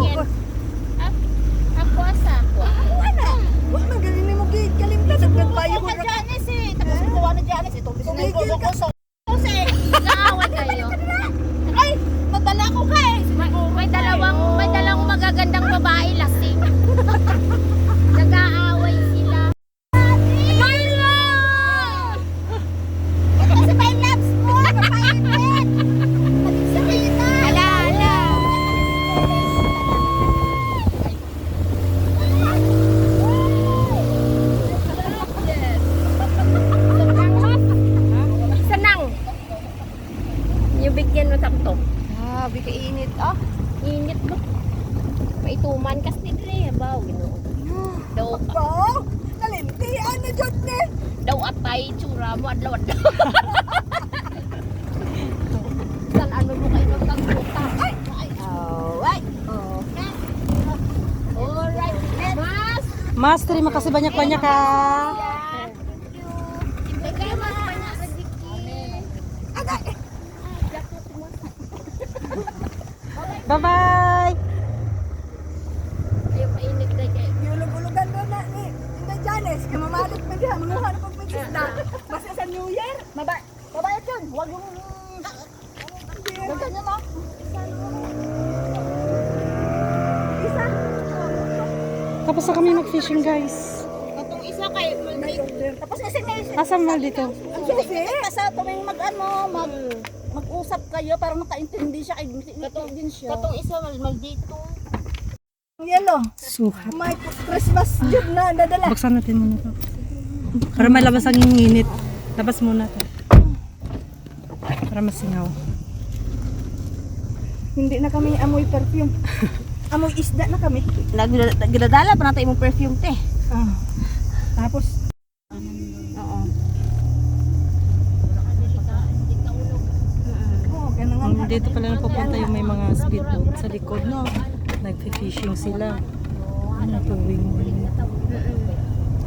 Tingin. Ako asa ako. Wala. Wala magaling mo gid kalimtan nagbayo Ako ko. ka Janice eh. Tapos kuha na Janice. Ito bisa na yung ko sa. Kasi naawat kayo. Ay, nadala ko ka eh. May dalawang magagandang babae lasing. Nag-aaway sila. Marlo! Ito si my loves mo. Kapainit. Salita. Ala. Sanang. Yung bigyan mo takto. Bika init Init ba? Maituman kas ni Dre. Baw, gino. Daw, Ba? Nalinti ano jud ni? daw atay, tsura mo, adlaw. San ano mo kayo ng tagputa? Ay! Alright. Alright. Mas! Master, makasih banyak-banyak ha. Kaya mas banyak rezeki. Bye-bye. Ayaw mainit na kayo. Yulog-ulugan do na ni. Inda Janice, kay mamalit man diha, manguha na pagpingisda. Basta sa New Year, Babayat yun. Huwag yung... Ganyan mo. isa. Tapos na kami mag-fishing guys. Itong isa kayo. Tapos kasi may... Asam mal dito. Ang susi. Sa tuwing mag-usap kayo para makaintindi siya kay din siya. Katong isa mal dito. Ang yellow. Suhat. May Christmas jud na dadala. Buksan natin muna to. Para may labas ang init. Labas muna to. Para masingaw. Hindi na kami amoy perfume. Amoy isda na kami. Nagdadala pa natin imong perfume te. Tapos Oo. ganun nga. Dito pala napupunta yung may mga speedboat sa likod, no? Nagfi-fishing sila. Ano tuwing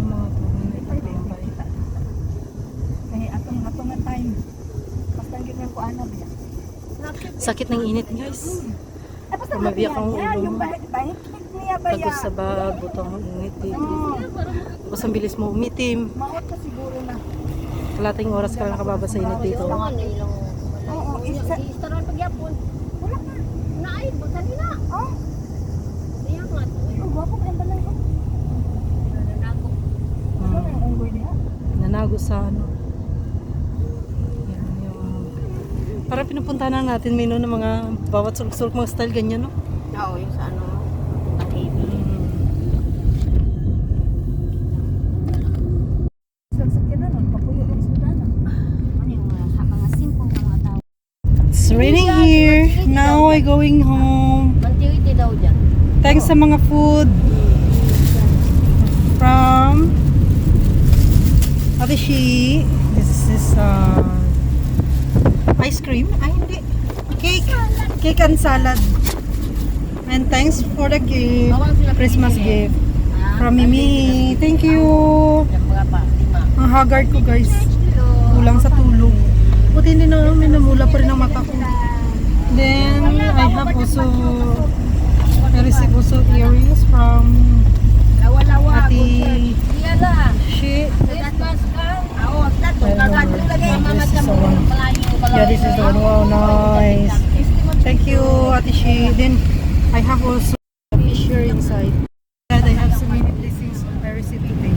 mga tuwing nagtatampay. Kaya atong nga time. Basta ganyan ko ano biya. Sakit ng init guys. Tapos Mabiyak ang ulo yung mo. bahit niya ba Pagod sa butang init dito. Tapos ang bilis mo umitim. Maot ka siguro na. Kalating oras ka lang nakababa sa init dito. Oo, isa. Istaran pagyapon. Wala ka. Naay, butani na. Oh, Diyan nga to. gwapo ka ba lang ko? Nanako. Ano yung unggoy niya? Nanago sa ano. Yan yung... Para pinupuntahan na natin may ng mga bawat sulok-sulok mga style ganyan, no? Oo, yung sa ano. Ang heavy. Saksakin na nun, papuyo yung sudana. Ano yung mga simple na mga tao. It's raining here. Now I'm going home. Mantiwiti daw dyan. Thanks sa mga food from Ate Shi. This is ice cream. Ay, hindi. Cake. Cake and salad. And thanks for the gift. Christmas gift. From Mimi. Thank you. Yung mga pa, 5. Ang haggard ko guys. Kulang sa tulog. Buti hindi na minamula pa rin ang mata ko. Then, I have also I received also earrings from Lawa-lawa. Ate Iya lah. Shi. Christmas ka. Oo, tato. Kagad lagay. This is the one. Yeah, this is the one. Wow, nice. Thank you, Ate Shi. Then, I have also a fish here inside. And I have so many blessings I received today.